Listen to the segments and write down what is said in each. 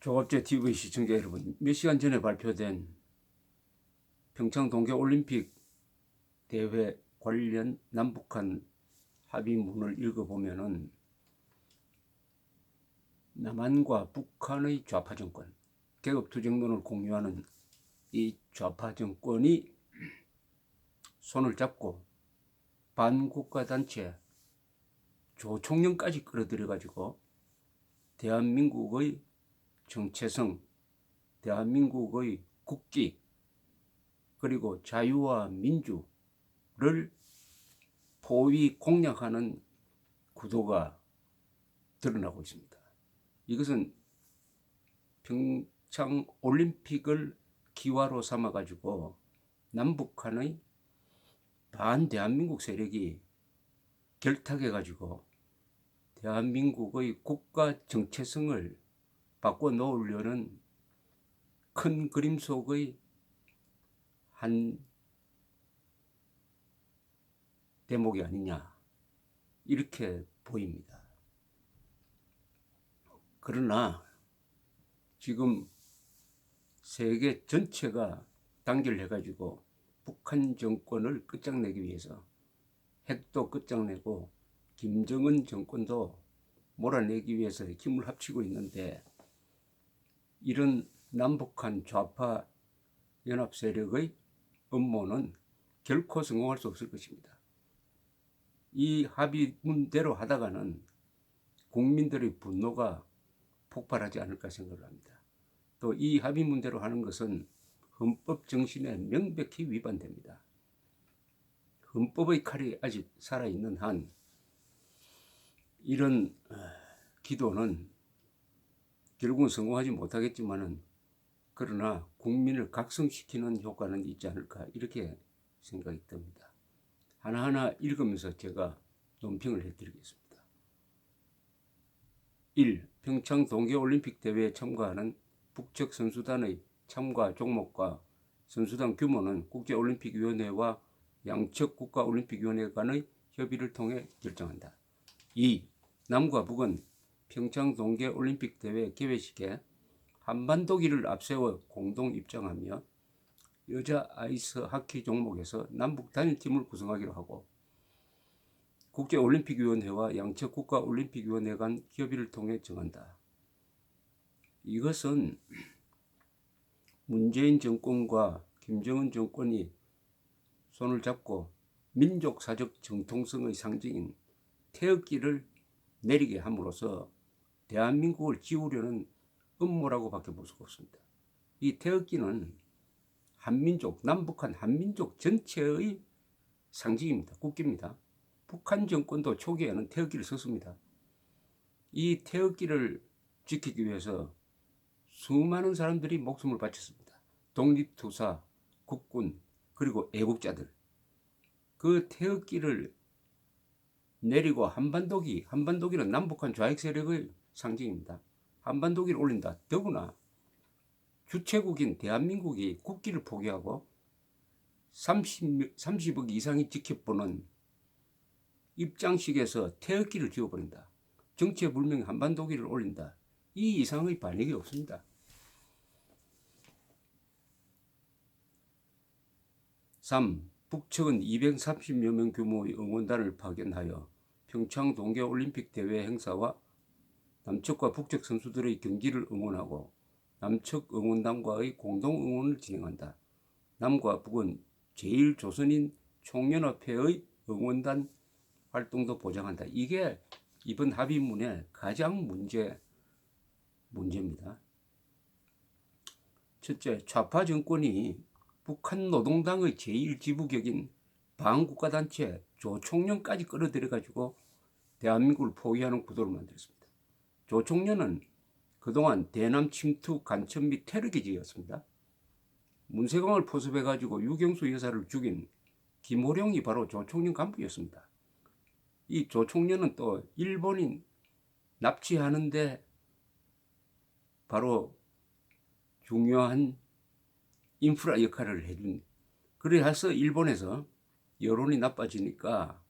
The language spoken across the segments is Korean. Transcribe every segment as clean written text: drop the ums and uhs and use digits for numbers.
조갑제 TV 시청자 여러분, 몇 시간 전에 발표된 평창 동계올림픽 대회 관련 남북한 합의문을 읽어보면은 남한과 북한의 좌파 정권, 계급투쟁론을 공유하는 이 좌파 정권이 손을 잡고 반국가 단체 조총련까지 끌어들여가지고 대한민국의 정체성, 대한민국의 국기, 그리고 자유와 민주를 포위 공략하는 구도가 드러나고 있습니다. 이것은 평창 올림픽을 기화로 삼아가지고 남북한의 반대한민국 세력이 결탁해가지고 대한민국의 국가 정체성을 바꿔놓으려는 큰 그림 속의 한 대목이 아니냐, 이렇게 보입니다. 그러나 지금 세계 전체가 단결해가지고 북한 정권을 끝장내기 위해서 핵도 끝장내고 김정은 정권도 몰아내기 위해서 힘을 합치고 있는데, 이런 남북한 좌파 연합 세력의 음모는 결코 성공할 수 없을 것입니다. 이 합의문대로 하다가는 국민들의 분노가 폭발하지 않을까 생각을 합니다. 또 이 합의문대로 하는 것은 헌법 정신에 명백히 위반됩니다. 헌법의 칼이 아직 살아있는 한 이런 기도는 결국은 성공하지 못하겠지만은, 그러나 국민을 각성시키는 효과는 있지 않을까, 이렇게 생각이 듭니다. 하나하나 읽으면서 제가 논평을 해드리겠습니다. 1. 평창 동계올림픽 대회에 참가하는 북측 선수단의 참가 종목과 선수단 규모는 국제올림픽위원회와 양측 국가올림픽위원회 간의 협의를 통해 결정한다. 2. 남과 북은 평창 동계올림픽 대회 개회식에 한반도기를 앞세워 공동 입장하며 여자 아이스 하키 종목에서 남북 단일팀을 구성하기로 하고, 국제올림픽위원회와 양측 국가올림픽위원회 간 협의를 통해 정한다. 이것은 문재인 정권과 김정은 정권이 손을 잡고 민족사적 정통성의 상징인 태극기를 내리게 함으로써 대한민국을 지우려는 음모라고 밖에 볼 수가 없습니다. 이 태극기는 한민족, 남북한 한민족 전체의 상징입니다. 국기입니다. 북한 정권도 초기에는 태극기를 썼습니다. 이 태극기를 지키기 위해서 수많은 사람들이 목숨을 바쳤습니다. 독립투사, 국군, 그리고 애국자들. 그 태극기를 내리고 한반도기는 남북한 좌익 세력의 상징입니다. 한반도기를 올린다. 더구나 주체국인 대한민국이 국기를 포기하고 30억 이상이 지켜보는 입장식에서 태극기를 지워버린다. 정체불명의 한반도기를 올린다. 이 이상의 반역이 없습니다. 3. 북측은 230여 명 규모의 응원단을 파견하여 평창 동계올림픽 대회 행사와 남측과 북측 선수들의 경기를 응원하고 남측 응원단과의 공동 응원을 진행한다. 남과 북은 제1조선인 총연합회의 응원단 활동도 보장한다. 이게 이번 합의문의 가장 문제입니다. 첫째, 좌파 정권이 북한 노동당의 제1지부격인 반국가단체 조총련까지 끌어들여가지고 대한민국을 포위하는 구도를 만들었습니다. 조총련은 그동안 대남 침투, 간첩 및 테러 기지였습니다. 문세광을 포섭해가지고 유경수 여사를 죽인 김호룡이 바로 조총련 간부였습니다. 이 조총련은 또 일본인 납치하는데 바로 중요한 인프라 역할을 해준, 그래서 일본에서 여론이 나빠지니까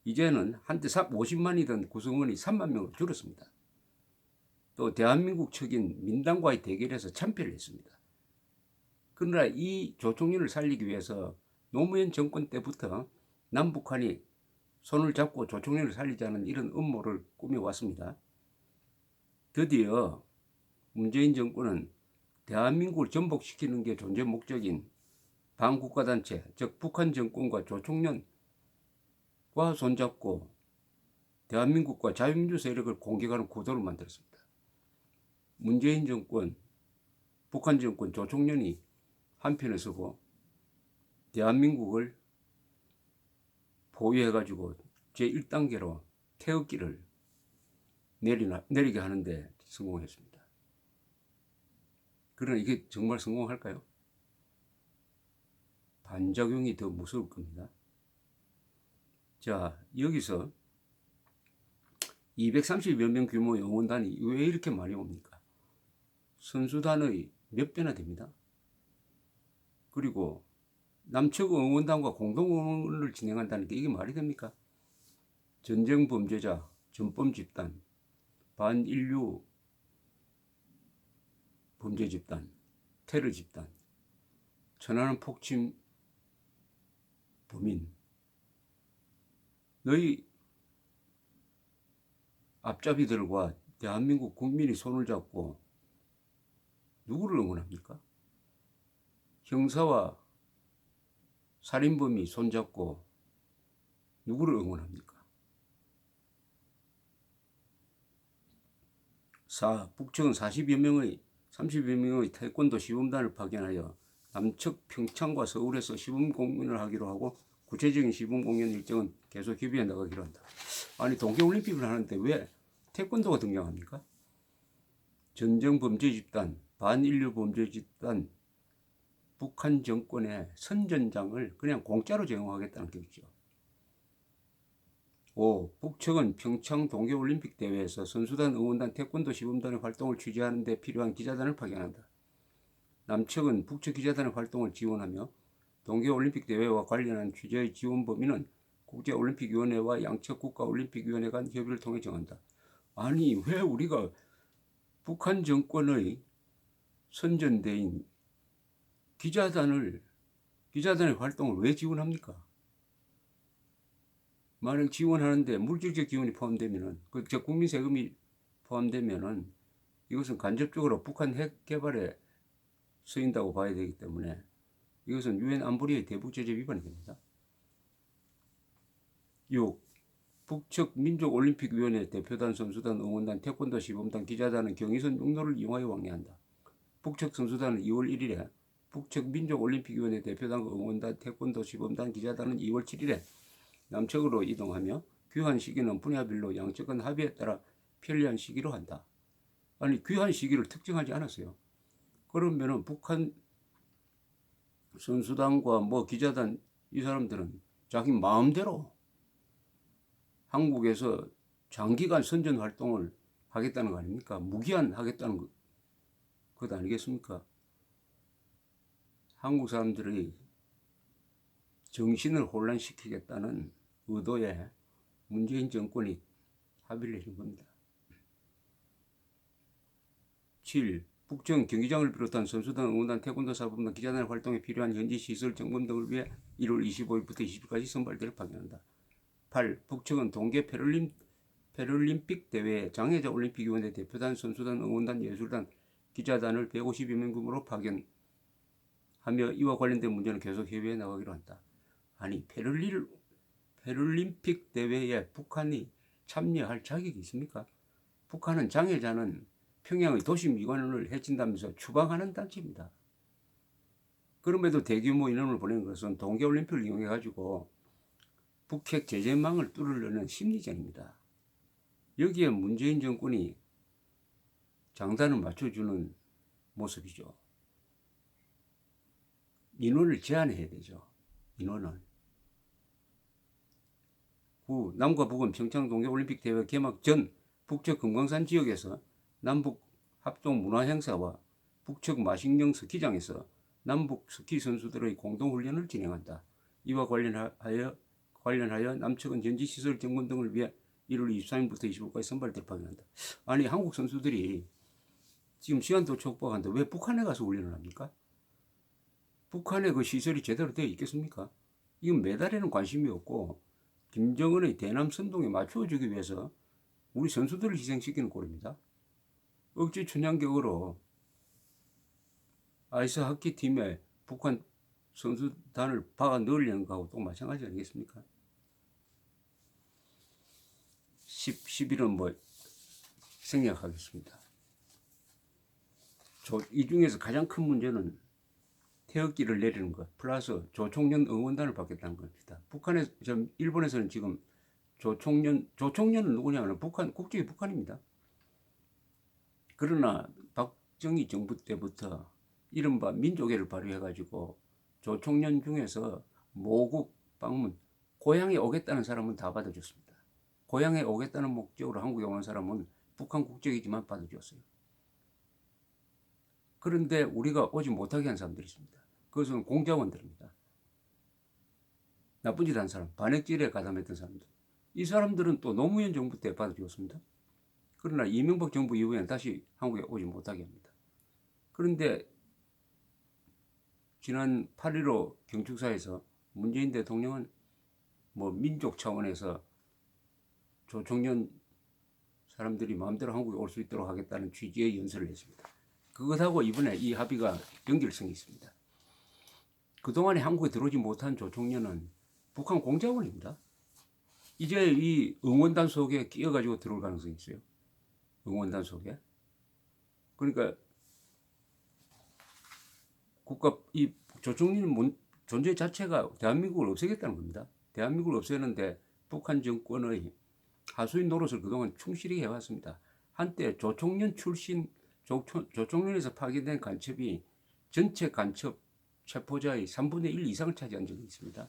이제는 한때 50만이던 구성원이 3만 명으로 줄었습니다. 또 대한민국 측인 민당과의 대결에서 참패를 했습니다. 그러나 이 조총련을 살리기 위해서 노무현 정권 때부터 남북한이 손을 잡고 조총련을 살리자는 이런 음모를 꾸며왔습니다. 드디어 문재인 정권은 대한민국을 전복시키는 게 존재 목적인 반국가단체, 즉 북한 정권과 조총련과 손잡고 대한민국과 자유민주 세력을 공격하는 구도를 만들었습니다. 문재인 정권, 북한 정권, 조총련이 한편에 서고 대한민국을 포위해가지고 제1단계로 태극기를 내리게 하는데 성공했습니다. 그러나 이게 정말 성공할까요? 반작용이 더 무서울 겁니다. 자, 여기서 230여 명 규모의 응원단이 왜 이렇게 많이 옵니까? 선수단의 몇 배나 됩니다. 그리고 남측 응원단과 공동 응원을 진행한다는 게 이게 말이 됩니까? 전쟁 범죄자, 전범 집단, 반인류 범죄 집단, 테러 집단, 천안함 폭침 범인, 너희 앞잡이들과 대한민국 국민이 손을 잡고 누구를 응원합니까? 형사와 살인범이 손잡고 누구를 응원합니까? 4. 북측은 30여 명의 태권도 시범단을 파견하여 남측 평창과 서울에서 시범 공연을 하기로 하고 구체적인 시범 공연 일정은 계속 협의해 나가기로 한다. 아니 동계올림픽을 하는데 왜 태권도가 등장합니까? 전쟁 범죄 집단, 반인류 범죄 집단, 북한 정권의 선전장을 그냥 공짜로 제공하겠다는 것이죠. 5. 북측은 평창 동계올림픽 대회에서 선수단, 응원단, 태권도 시범단의 활동을 취재하는 데 필요한 기자단을 파견한다. 남측은 북측 기자단의 활동을 지원하며 동계올림픽 대회와 관련한 취재의 지원 범위는 국제올림픽위원회와 양측 국가올림픽위원회 간 협의를 통해 정한다. 아니 왜 우리가 북한 정권의 선전대인 기자단의 활동을 왜 지원합니까? 만약 지원하는데 물질적 지원이 포함되면은, 즉 국민 세금이 포함되면은 이것은 간접적으로 북한 핵 개발에 쓰인다고 봐야 되기 때문에 이것은 유엔 안보리의 대북 제재 위반이 됩니다. 6. 북측 민족올림픽위원회 대표단, 선수단, 응원단, 태권도 시범단, 기자단은 경의선 육로를 이용하여 왕래한다. 북측 선수단은 2월 1일에, 북측 민족올림픽위원회 대표단, 응원단, 태권도 시범단, 기자단은 2월 7일에 남측으로 이동하며 귀환 시기는 분야별로 양측 간 합의에 따라 편리한 시기로 한다. 아니 귀환 시기를 특정하지 않았어요. 그러면은 북한 선수단과 뭐 기자단 이 사람들은 자기 마음대로 한국에서 장기간 선전 활동을 하겠다는 거 아닙니까? 무기한 하겠다는 것 아니겠습니까? 한국 사람들의 정신을 혼란시키겠다는 의도에 문재인 정권이 합의를 해준 겁니다. 7. 북청 경기장을 비롯한 선수단, 응원단, 태권도 사범단, 기자단 활동에 필요한 현지 시설 점검 등을 위해 1월 25일부터 20일까지 선발대를 파견한다. 8. 북측은 동계 패럴림픽 대회 장애자 올림픽위원회 대표단, 선수단, 응원단, 예술단, 기자단을 150여 명 규모로 파견하며 이와 관련된 문제는 계속 협의해 나가기로 한다. 아니 패럴림픽 대회에 북한이 참여할 자격이 있습니까? 북한은 장애자는 평양의 도시미관을 해친다면서 추방하는 단체입니다. 그럼에도 대규모 인원을 보낸 것은 동계올림픽을 이용해가지고 북핵 제재망을 뚫으려는 심리전입니다. 여기에 문재인 정권이 장단을 맞춰주는 모습이죠. 인원을 제한해야 되죠. 인원을. 9. 남과 북은 평창 동계올림픽 대회 개막 전 북측 금강산 지역에서 남북 합동 문화행사와 북측 마식령 스키장에서 남북 스키 선수들의 공동훈련을 진행한다. 이와 관련하여 남측은 현지 시설 점검 등을 위해 1월 23일부터 25일까지 선발대를 파견한다. 아니 한국 선수들이 지금 시간도 촉박한데 왜 북한에 가서 훈련을 합니까? 북한의 그 시설이 제대로 되어 있겠습니까? 이건 메달에는 관심이 없고 김정은의 대남 선동에 맞춰주기 위해서 우리 선수들을 희생시키는 꼴입니다. 억지 춘향격으로 아이스하키 팀에 북한 선수단을 박아 넣으려는 거하고 또 마찬가지 아니겠습니까? 11은 뭐 생략하겠습니다. 이 중에서 가장 큰 문제는 태극기를 내리는 것 플러스 조총련 응원단을 받겠다는 겁니다. 일본에서는 지금 조총련은 누구냐면 국적이 북한입니다. 그러나 박정희 정부 때부터 이른바 민족애를 발휘해가지고 조총련 중에서 모국 방문, 고향에 오겠다는 사람은 다 받아줬습니다. 고향에 오겠다는 목적으로 한국에 오는 사람은 북한 국적이지만 받아줬어요. 그런데 우리가 오지 못하게 한 사람들이 있습니다. 그것은 공작원들입니다. 나쁜 짓 한 사람, 반역질에 가담했던 사람들. 이 사람들은 또 노무현 정부 때 받아주었습니다. 그러나 이명박 정부 이후에는 다시 한국에 오지 못하게 합니다. 그런데 지난 8.15 경축사에서 문재인 대통령은 뭐 민족 차원에서 조총련 사람들이 마음대로 한국에 올 수 있도록 하겠다는 취지의 연설을 했습니다. 그것하고 이번에 이 합의가 연결성이 있습니다. 그동안에 한국에 들어오지 못한 조총련은 북한 공작원입니다. 이제 이 응원단 속에 끼어가지고 들어올 가능성이 있어요. 응원단 속에. 그러니까 이 조총련 존재 자체가 대한민국을 없애겠다는 겁니다. 대한민국을 없애는데 북한 정권의 하수인 노릇을 그동안 충실히 해왔습니다. 한때 조총련 출신 조총련에서 파견된 간첩이 전체 간첩 체포자의 3분의 1 이상을 차지한 적이 있습니다.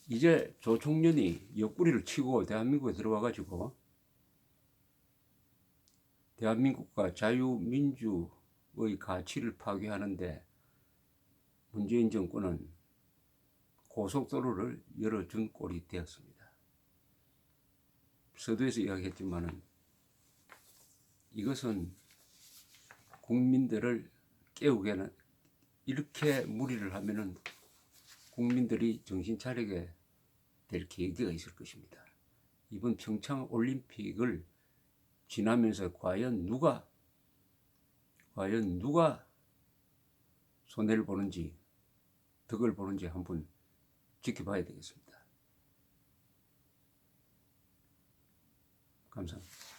이제 조총련이 옆구리를 치고 대한민국에 들어와가지고 대한민국과 자유민주의 가치를 파괴하는데 문재인 정권은 고속도로를 열어준 꼴이 되었습니다. 서두에서 이야기했지만은 이것은 국민들을 깨우게는 이렇게 무리를 하면은 국민들이 정신 차리게 될 계기가 있을 것입니다. 이번 평창 올림픽을 지나면서 과연 누가 손해를 보는지 덕을 보는지 한번 지켜봐야 되겠습니다. 감사합니다.